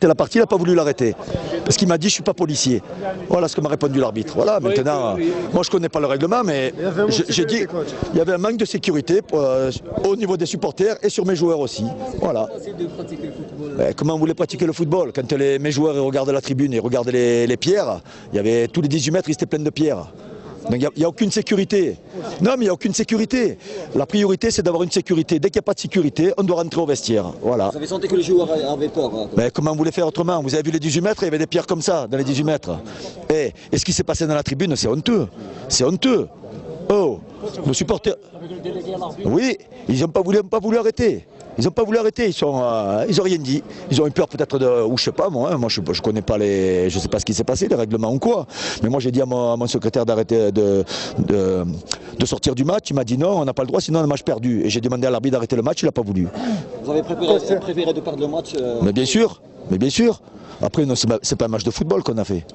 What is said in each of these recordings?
arrêter la partie, il n'a pas voulu l'arrêter. Parce qu'il m'a dit je ne suis pas policier. Voilà ce que m'a répondu l'arbitre. Voilà, maintenant, moi je ne connais pas le règlement, mais j'ai dit il y avait un manque de sécurité au niveau des supporters et sur mes joueurs aussi. Voilà. Ben, comment vous voulez pratiquer le football? Quand mes joueurs regardent la tribune et regardent les pierres, il y avait tous les 18 mètres, ils étaient pleins de pierres. Donc il n'y a aucune sécurité. Non, mais il n'y a aucune sécurité. La priorité, c'est d'avoir une sécurité. Dès qu'il n'y a pas de sécurité, on doit rentrer au vestiaire. Voilà. Vous avez senti que les joueurs avaient peur? Mais comment vous voulez faire autrement? Vous avez vu les 18 mètres, il y avait des pierres comme ça, dans les 18 mètres. Et ce qui s'est passé dans la tribune, c'est honteux. C'est honteux. Oh, nos supporters. Oui, ils n'ont pas voulu arrêter. Ils n'ont pas voulu arrêter, ils ont rien dit. Ils ont eu peur peut-être ou je sais pas moi, moi je connais pas je sais pas ce qui s'est passé, les règlements ou quoi. Mais moi j'ai dit à mon secrétaire d'arrêter de sortir du match, il m'a dit non, on n'a pas le droit, sinon on a un match perdu. Et j'ai demandé à l'arbitre d'arrêter le match, il n'a pas voulu. Vous avez préféré de perdre le match Mais bien sûr. Après, c'est pas un match de football qu'on a fait.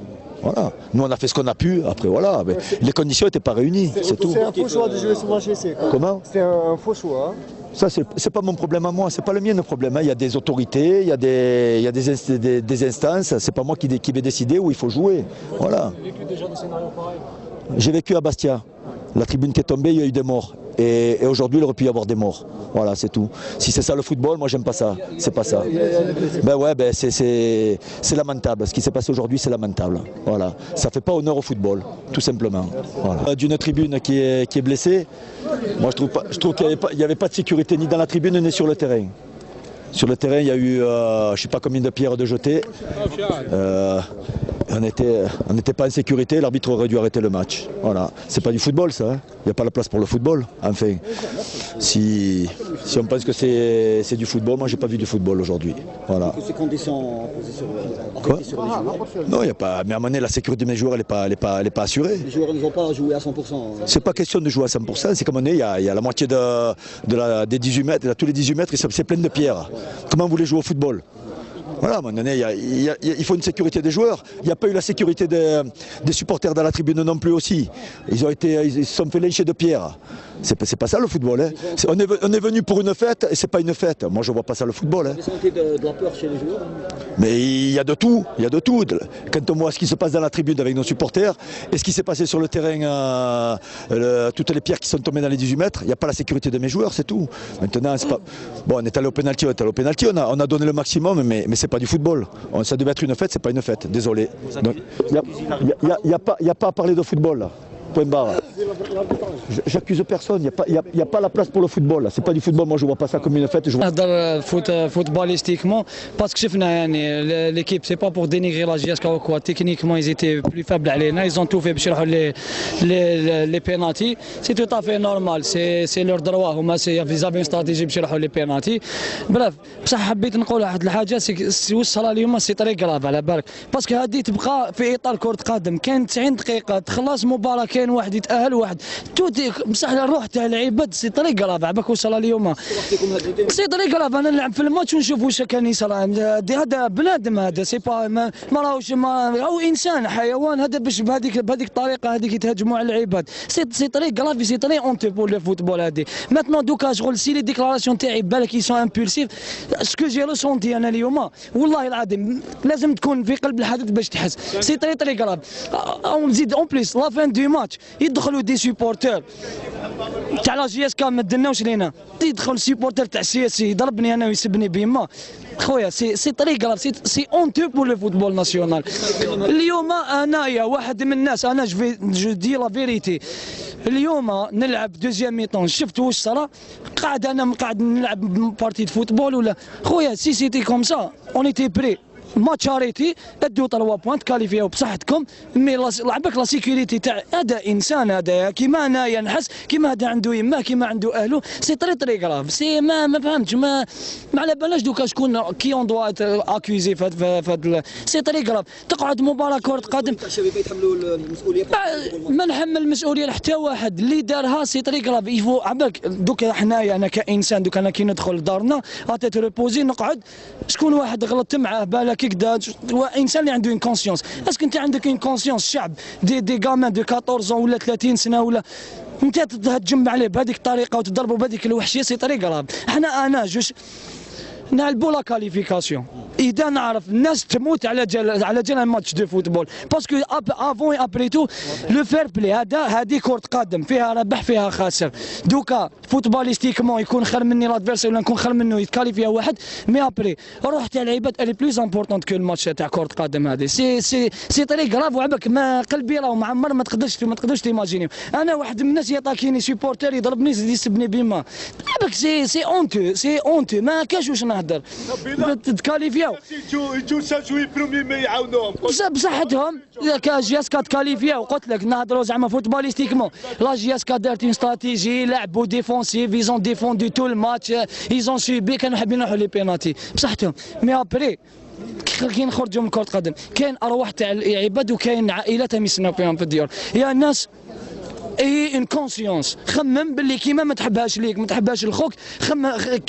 Voilà. Nous on a fait ce qu'on a pu, après voilà. Mais les conditions n'étaient pas réunies, c'est tout. C'est un faux choix de jouer ce match ici. Comment? C'est un faux choix. Ça, c'est pas mon problème à moi, c'est pas le mien le problème. Il y a des autorités, il y a des instances, c'est pas moi qui vais décider où il faut jouer. Voilà. Vous avez vécu déjà des scénarios pareils? J'ai vécu à Bastia. La tribune qui est tombée, il y a eu des morts. Et aujourd'hui, il aurait pu y avoir des morts. Voilà, c'est tout. Si c'est ça le football, moi j'aime pas ça. C'est pas ça. Ben ouais, c'est lamentable. Ce qui s'est passé aujourd'hui, c'est lamentable. Voilà. Ça fait pas honneur au football, tout simplement. Voilà. D'une tribune qui est blessée, moi je trouve qu'il n'y avait pas de sécurité ni dans la tribune ni sur le terrain. Sur le terrain, il y a eu, je ne sais pas combien de pierres de jetées. On n'était pas en sécurité, l'arbitre aurait dû arrêter le match. Voilà. C'est pas du football ça, hein. Il n'y a pas la place pour le football. Enfin, si on pense que c'est du football, moi j'ai pas vu du football aujourd'hui. Voilà. Ces conditions posées sur les joueurs? Non, il n'y a pas. Mais à un moment donné, la sécurité de mes joueurs, elle n'est pas assurée. Les joueurs ne vont pas jouer à 100%. C'est pas question de jouer à 100%, c'est comme on est, il y a la moitié des 18 mètres, tous les 18 mètres, c'est plein de pierres. Comment vous voulez jouer au football? Voilà, à un moment donné, il faut une sécurité des joueurs. Il n'y a pas eu la sécurité des supporters dans la tribune non plus aussi. Ils se sont fait lyncher de pierre. C'est pas ça le football. Hein. On est venu pour une fête et c'est pas une fête. Moi je vois pas ça le football. Hein. Vous sentez de la peur chez les joueurs? Mais il y a de tout, Quand on voit ce qui se passe dans la tribune avec nos supporters et ce qui s'est passé sur le terrain, toutes les pierres qui sont tombées dans les 18 mètres, il n'y a pas la sécurité de mes joueurs, c'est tout. Maintenant, c'est pas... Bon, on est allé au pénalty, on a donné le maximum, mais c'est pas du football. Ça devait être une fête, c'est pas une fête, désolé. Il n'y a pas à parler de football là. Point barre. J'accuse personne, il n'y a pas la place pour le football. C'est pas du football, moi je vois pas ça comme une fête. Footballistiquement, parce que l'équipe, c'est pas pour dénigrer la GSK ou quoi. Techniquement, ils étaient plus faibles à l'ENA, ils ont tout fait pour les pénaltys. C'est tout à fait normal, c'est leur droit. Ils avaient une stratégie pour les pénaltys. Bref, بصح حبيت نقول واحد الحاجه وصلها اليوم سي طري كراف على بالك باسكو هذه تبقى في اطار كره قدم كاين 90 دقيقه تخلص مباراه كاين واحد يتاهل واحد تودي بصح الروح تاع العباد سي طري كراف عباك وصلها اليوم سي طري كراف انا نلعب في الماتش ونشوف واش كان يصرى هذا بنادم هذا سي با ما راهوش هو انسان حيوان هذا باش بهذيك الطريقه هذيك يتهاجموا على العباد سي طري كراف سي طري اونتي بور لو فوتبول هذه ماتنون دوكا شغل سي لي ديكلاراسيون تاعي بالك يسون امبولسيف سكو جي ريسونتي انا اليوم والله العظيم لازم تكون في قلب الحدث باش تحس سي طري كراف او نزيد اون بليس لا فان دو ماتش يدخلوا دي سيبورتور تاع لا جي اس كا ما دناوش لينا يدخل سيبورتور تاع سي اس يضربني انا ويسبني بيما خويا سي طري كراف سي اونتو بور لو فوتبول ناسيونال اليوم انايا واحد من الناس انا جو دي لا فيريتي اليوم نلعب دوزيام ميطون شفت واش صرا قاعد نلعب بارتي فوتبول ولا خويا سي سيتي كوم سا اون ايتي بري ماتش اريتي ادو 3 بوانت كاليفياو بصحتكم مي لعبك لا سيكوريتي تاع هذا انسان هذا كيما انايا نحس كيما هذا عنده يماه كيما عنده اهله سي طري كراف سي ما فهمتش ما على بالناش دوكا شكون كي اون دوا اكوزي في سي طري كراف تقعد مباراه كره قدم يتحملوا المسؤوليه ما نحمل المسؤوليه لحتى واحد اللي دارها سي طري كراف يفو عباك دوكا حنايا انا كانسان دوكا انا كي ندخل لدارنا اتيت ريبوزي نقعد شكون واحد غلطت معاه بالك كدا انسان اللي عنده اون كونسيونس اسكو انت عندك اون كونسيونس شعب دي غامان دو 14 ولا 30 سنه ولا انت تهجم عليه بهذيك الطريقه وتضربه بهذيك الوحشيه سي طريقه راه انا جوج نلعبوا لا كاليفيكاسيون. اذا نعرف الناس تموت على جال ماتش دو فوتبول باسكو افون ابري تو لو فير بلاي هذه كرة قدم فيها ربح فيها خاسر. دوكا فوتباليستيكمون يكون خير مني لادفيرسير ولا نكون خير منه يتكاليفيا واحد مي ابري روح تاع العباد الي بلوز امبورطونت كو الماتش تاع كرة قدم هذه سي طري غراف وعبك ما قلبي راه معمر ما تقدرش تيماجينيو. انا واحد من الناس يطاكيني سيبورتير يضربني يسبني بما عبك سي اونتو ما كاش واش نهضر تكاليفياو يجوا ساجوي برومي ما يعاونوهم بصحتهم. جياسكا تكاليفياو قلت لك نهضروا زعما فوتباليستيكمون لا جياسكا دارت اون استراتيجي لعبوا ديفونسيف ايزون ديفوندو تو الماتش ايزون سوبي كانوا حابين يروحوا لي بينالتي بصحتهم. مي ابري كي نخرجوا من كرة القدم كاين ارواح تاع العباد وكاين عائلات يسناو فيهم في الديار. يا الناس اي ان كونسيونس خمم باللي كيما ما تحبهاش ليك ما تحبهاش لخوك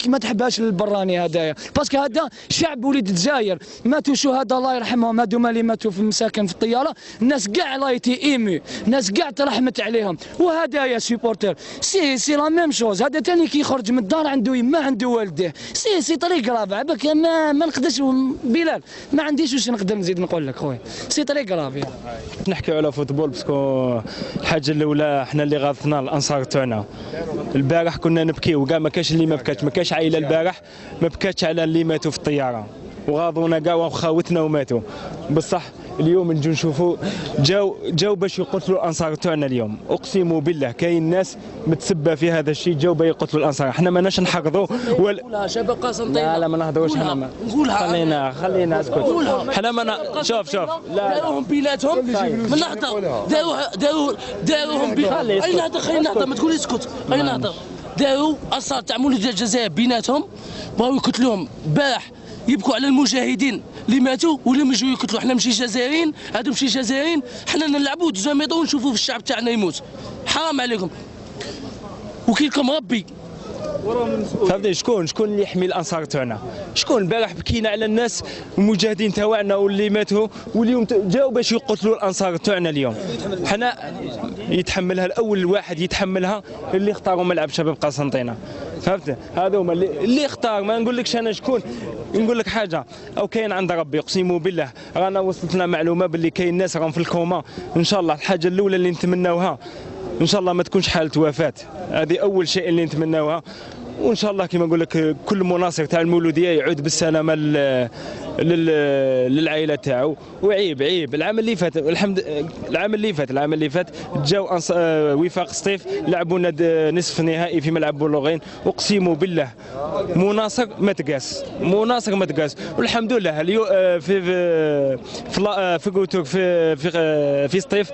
ما تحبهاش للبراني هذايا باسكو هذا شعب وليد الجزائر ماتوا شهداء الله يرحمهم هذو اللي ماتوا في المساكن في الطياره الناس كاع لايتي ايمي ناس كاع ترحمت عليهم وهذايا سيبورتر سي لا ميم شوز. هذا ثاني كي يخرج من الدار عنده يما عنده والديه سي طريق رافع عباك ما نقدرش بلال ما عنديش واش نقدر نزيد نقول لك خويا سي طريق رافع. نحكيو على فوتبول باسكو الحاجه الاولى احنا اللي غاضتنا الانصار تاعنا. البارح كنا نبكيو كاع ما كاش اللي ما بكاش ما كاش عائله البارح ما بكاتش على اللي ماتوا في الطياره وغاضونا كاع وخاوتنا وماتوا. بصح اليوم نجو نشوفوا جاو باش يقتلوا الانصار تاعنا اليوم. اقسم بالله كاين ناس متسبه في هذا الشيء جاو باش يقتلوا الانصار. احنا ماناش نحقدوا ولا شباب قسنطينه لا ما نهضروش احنا خلينا اسكت. احنا ما شوف داروهم بيناتهم من نهضر داروهم اين نهضر خلينا نهضر ما تقولي اسكت خلينا نهضر. داروا اثار تاع مولود الجزائر بيناتهم بغاو يقتلوهم. البارح يبكوا على المجاهدين اللي ماتوا ولا يجوا يقتلوا. احنا ماشي جزائريين هادو ماشي جزائريين حنا نلعبوا جاميطو ونشوفوا في الشعب تاعنا يموت. حرام عليكم وكيلكم ربي. فهمتني شكون اللي يحمي الانصار تاعنا؟ شكون؟ البارح بكينا على الناس المجاهدين تاعنا واللي ماتوا واليوم جاو باش يقتلوا الانصار تاعنا اليوم. حنا يتحملها الاول واحد يتحملها اللي اختاروا ملعب شباب قسنطينه. فهمت؟ هذا هما اللي اختار. ما نقولكش انا شكون. نقول لك حاجه او كاين عند ربي اقسم بالله رانا وصلتنا معلومه باللي كاين ناس راهم في الكوما. ان شاء الله الحاجه الاولى اللي نتمناوها ان شاء الله ما تكونش حاله وفاه. هذه اول شيء اللي نتمناوها. وان شاء الله كما نقول لك كل مناصر تاع المولوديه يعود بالسلامه للعائله تاعو. وعيب العام اللي فات جاو وفاق سطيف لعبونا نصف نهائي في ملعب بولوغين. اقسم بالله مناصر ما تقاس والحمد لله اليوم في قوتوك في سطيف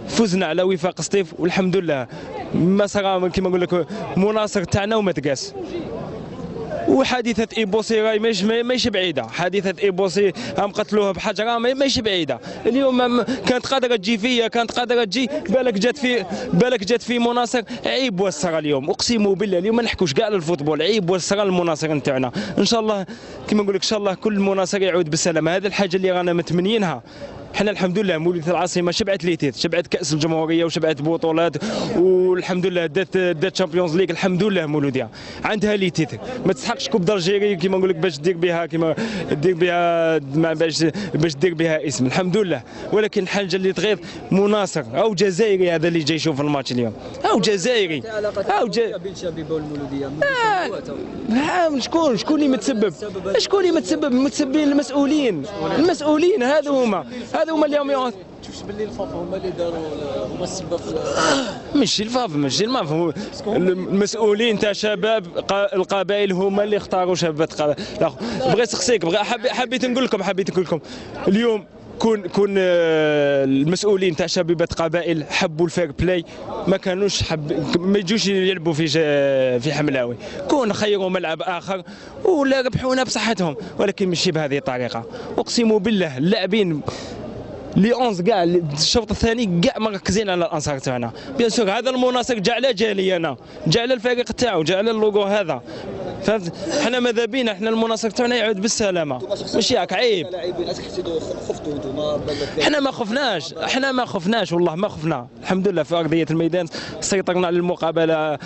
فزنا على وفاق سطيف والحمد لله ما صار كما نقول لك مناصر تاعنا وما تقاس. وحادثه ايبوسي راهي ماهيش بعيده. حادثه ايبوسي هم قتلوها بحجره ماهيش بعيده. اليوم كانت قادره تجي فيا كانت قادره تجي بالك جات في مناصر. عيب وسر اليوم اقسم بالله اليوم ما نحكوش كاع للفوتبول. عيب وسر المناصر نتاعنا. ان شاء الله كما نقول لك ان شاء الله كل مناصر يعود بالسلامه. هذه الحاجه اللي رانا متمنينها. حنا الحمد لله مولودية العاصمه شبعت ليتيت شبعت كاس الجمهوريه وشبعت بطولات والحمد لله دات تشامبيونز ليغ. الحمد لله مولودية عندها ليتيت ما تسحقش كوب دالجيري كيما نقول لك باش دير بها باش دير بها اسم. الحمد لله. ولكن الحاجه اللي تغيظ مناصر او جزائري هذا اللي جاي يشوف الماتش اليوم او جزائري او بين شبيبه والمولوديه شكون اللي متسبب؟ شكون اللي متسبب؟ المتسببين المسؤولين هذو هما اليوم تشوفش باللي الفافا هما اللي داروا هما السبب ماشي الفافا المسؤولين تاع شباب القبائل هما اللي اختاروا شباب بغيت نسقسيك حبيت نقول لكم اليوم كون المسؤولين تاع شبيبه قبائل حبوا الفير بلاي ما كانوش ما يجوش يلعبوا في حملاوي. كون خيروا ملعب اخر ولا ربحونا بصحتهم ولكن ماشي بهذه الطريقه. اقسم بالله اللاعبين لي 11 كاع الشوط الثاني كاع مركزين على الانصار تاعنا. بيان سور هذا المناصر جا على جالي انا جا على الفريق تاعو جا على اللوغو هذا. فهمت؟ حنا ماذا بينا حنا المناصر تاعنا يعود بالسلامه ماشي هاك. عيب حنا ما خفناش والله ما خفنا. الحمد لله في ارضيه الميدان سيطرنا على المقابله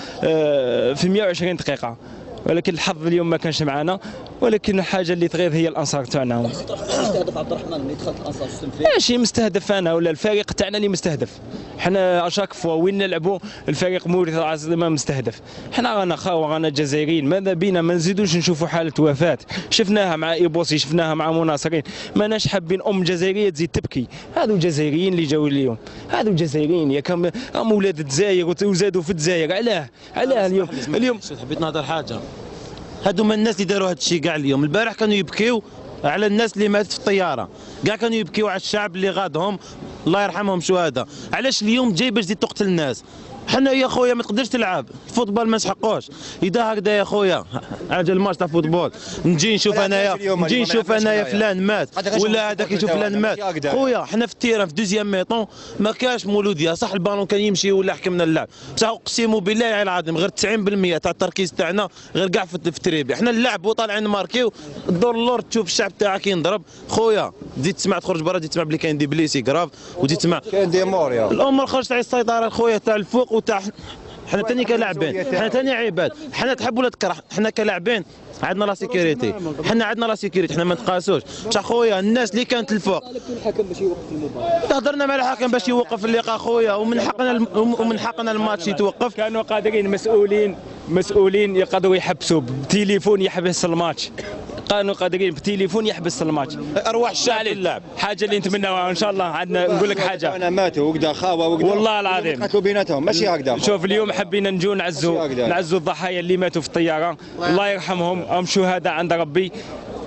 في 120 دقيقه. ولكن الحظ اليوم ما كانش معنا. ولكن الحاجه اللي تغيظ هي الانصار تاعنا. مستهدف عبد الرحمن ملي دخلت الانصار شفتم فيه؟ ماشي مستهدف انا ولا الفريق تاعنا اللي مستهدف. حنا اشاك فوا وين نلعبوا الفريق موريت العاصمه مستهدف. حنا رانا خاوه رانا جزائريين، ماذا بينا ما نزيدوش نشوفوا حاله وفاه. شفناها مع ايبوسي، شفناها مع مناصرين، ماناش حابين جزائريه تزيد تبكي. هذو جزائريين اللي جاوا اليوم، هذو جزائريين يا كم راهم ولاد الجزائر وزادوا في الجزائر. علاه اليوم حبيت نهضر حاجه. هادو من الناس اللي داروا هذا الشيء كاع اليوم. البارح كانوا يبكيو على الناس اللي ماتت في الطياره، كاع كانوا يبكيو على الشعب اللي غادهم الله يرحمهم شهداء. علاش اليوم جاي باش تزيد تقتل الناس؟ حنا يا خويا ما تقدرش تلعب الفوتبول، ما نسحقوش. اذا هكذا يا خويا اجل الماتش تاع فوتبول نجي نشوف انايا فلان مات ولا هذاك يشوف فلان مات. خويا حنا في التيران في دوزيام ميطون ما كاش مولوديه، صح البالون كان يمشي ولا حكمنا اللعب، بصح اقسم بالله العظيم غير 90% تاع التركيز تاعنا غير كاع في التريبي. حنا نلعب وطالعين نماركيو، الدور اللور تشوف الشعب تاعك ينضرب. خويا تزيد تسمع تخرج برا، تزيد تسمع بلي كاين دي بليسي كراف، وتزيد تسمع كاين دي مور يا الامور خرجت على السيطره خويا تاع الفوق وتاع حنا ثاني كلاعبين، حنا ثاني عباد، حنا تحب ولا تكره، حنا كلاعبين عندنا لا سيكوريتي، حنا عندنا لا سيكوريتي، حنا ما نتقاسوش. بصح خويا الناس اللي كانت الفوق الحكم باش يوقف المباراه، هضرنا مع الحكم باش يوقف اللقاء خويا، ومن حقنا الماتش يتوقف. كانوا قادرين مسؤولين يقدروا يحبسوا بتليفون يحبس الماتش، كانوا قادرين بتليفون يحبس الماتش. ارواح الشعب اللعب حاجه اللي نتمناها ان شاء الله. عندنا نقول لك حاجه، انا ماتوا وكذا خاوه وكذا والله العظيم قتلوا بيناتهم ماشي هكذا. شوف اليوم حبينا نجوا نعزوا الضحايا اللي ماتوا في الطياره، الله يرحمهم، هم شهداء عند ربي.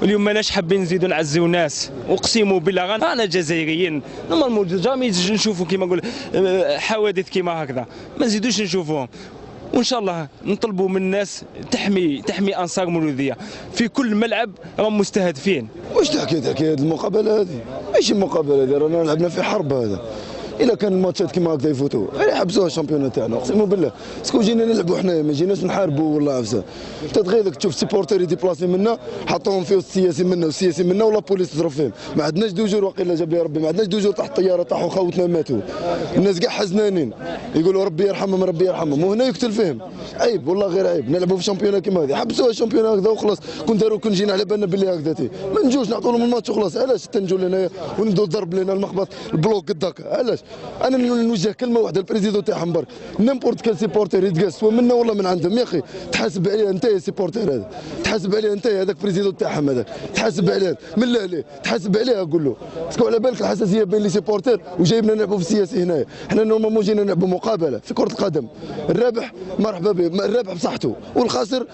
اليوم ماناش حابين نزيدوا نعزوا ناس، اقسم بالله انا جزائريين نورمال جامي نشوفوا كيما نقول حوادث كيما هكذا، ما نزيدوش نشوفوهم. وان شاء الله نطلبوا من الناس تحمي انصار مولوديه في كل ملعب راهم مستهدفين. واش تحكي هذه المقابله هذه؟ ماشي مقابله هذه، رانا لعبنا في حرب. هذا الا كان الماتشات كيما هكذا يفوتوا غير يحبسوها الشامبيون تاعنا، اقسم بالله. اسكو جينا نلعبوا حنايا، ما جيناش نحاربوا والله عفسه. انت تغيظك تشوف سيبورتير يديبلاسي منا حطوهم فيه السياسي منا والسياسي منا ولا بوليس تضرب فيهم. ما عندناش دوجور واقيلا جاب لي ربي، ما عندناش دوجور تحت الطياره طاحوا خوتنا ماتوا. الناس كاع حزنانين يقولوا ربي يرحمهم ربي يرحمهم، وهنا يقتل فيهم. عيب والله غير عيب. نلعبوا في شامبيون كيما هذه، حبسوها الشامبيون هكذا وخلاص. كون جينا على بالنا باللي هكذا ما نجوش نعطوا لهم الماتش وخلاص. علاش تنجوا لنا ونبداو ضرب لنا المخبط البلوك قداك؟ علاش؟ انا نوجه كلمه واحده البريزيدون تاعهم برك، نيمبورت كان سيبورتير يتقاس سواء منا ولا من عندهم يا اخي، تحاسب عليه انت يا سيبورتير هذا، تحاسب عليه انت هذاك بريزيدون تاعهم هذاك، تحاسب عليه من لا عليه، تحاسب عليه اقول له. اسكو على بالك الحساسيه بين لي سيبورتير وجايبنا نلعبوا في السياسي هنايا؟ حنا نورمالمون جينا نلعبوا مقابله في كره القدم، الرابح مرحبا به، الرابح بصحته والخاسر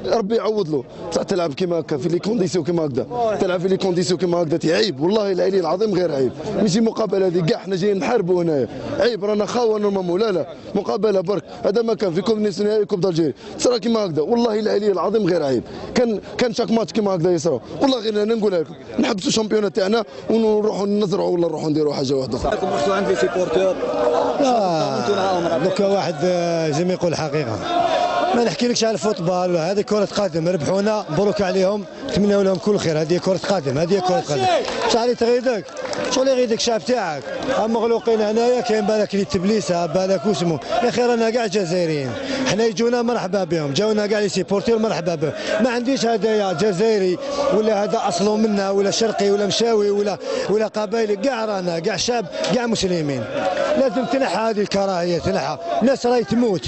ربي يعوض له. بصح تلعب كيما هكا في لي كونديسيون كيما هكذا، تلعب في لي كونديسيون كيما هكذا عيب والله العلي العظيم غير عيب. ماشي مقابله هذه كاع حنا جايين نحاربوا هنايا، عيب رانا خاوه نورمالمون. لا مقابله برك، هذا ما كان في كوب ناسيونال كوب دالجيري تصرا كيما هكذا، والله العلي العظيم غير عيب. كان شاك ماتش كيما هكذا يصرا، والله غير انا نقولها لكم نحبسوا الشامبيون تاعنا ونروحوا نزرعوا ولا نروحوا نديروا حاجه واحده اخرى. راكم رحتوا عند لي سيبورتور؟ دوكا واحد زعما يقول الحقيقه، ما نحكيلكش على الفوتبال، هذه كرة قدم، ربحونا مبروك عليهم، نتمنى لهم كل خير. هذه كرة قدم، هذه كرة قدم. بصح اللي تغيظك شغل يغيظك الشعب تاعك، مغلوقين هنايا كاين بالك اللي تبليسه بالك واسمه، يا اخي رانا كاع جزائريين، حنا يجونا مرحبا بهم، جاونا كاع لي سيبورتير مرحبا بهم، ما عنديش هدايا جزائري ولا هذا اصله منا ولا شرقي ولا مشاوي ولا قبايلي، كاع رانا كاع شعب كاع مسلمين. لازم تنحى هذه الكراهيه، تنحى، الناس راهي تموت،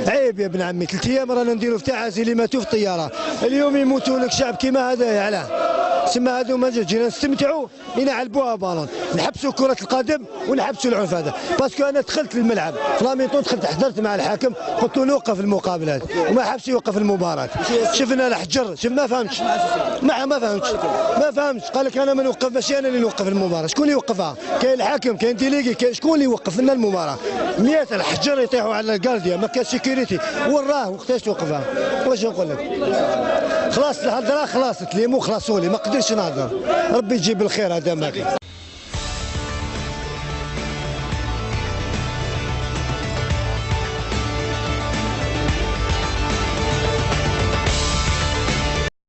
عيب يا ابن عمي. 3 ايام رانا نديروا في تعازي اللي ماتوا في الطياره، اليوم يموتوا لك شعب كيما هذا. علاه؟ سما هذو ما جينا نستمتعوا لنلعبوها بالون، نحبسوا كرة القدم ونحبسوا العنف هذا. باسكو انا دخلت للملعب فلامينتون، دخلت حضرت مع الحاكم قلت له نوقف المقابلات وما حبش يوقف المباراة. شفنا الحجر، شوف ما فهمتش، ما فهمتش، قال لك انا ما نوقف، ماشي انا اللي نوقف المباراة، شكون اللي يوقفها؟ كاين الحاكم، كاين ديليغي، كاين شكون اللي يوقف لنا المباراة؟ 100 الحجر يطيحوا على الكارديا، ما كان سيكوريتي، وراه وقتاش توقفها؟ واش نقول لك؟ خلاص الهضره خلاصت لي، مو خلاصوا لي، ما قدرتش نهضر. ربي يجيب الخير، هذا ما كان.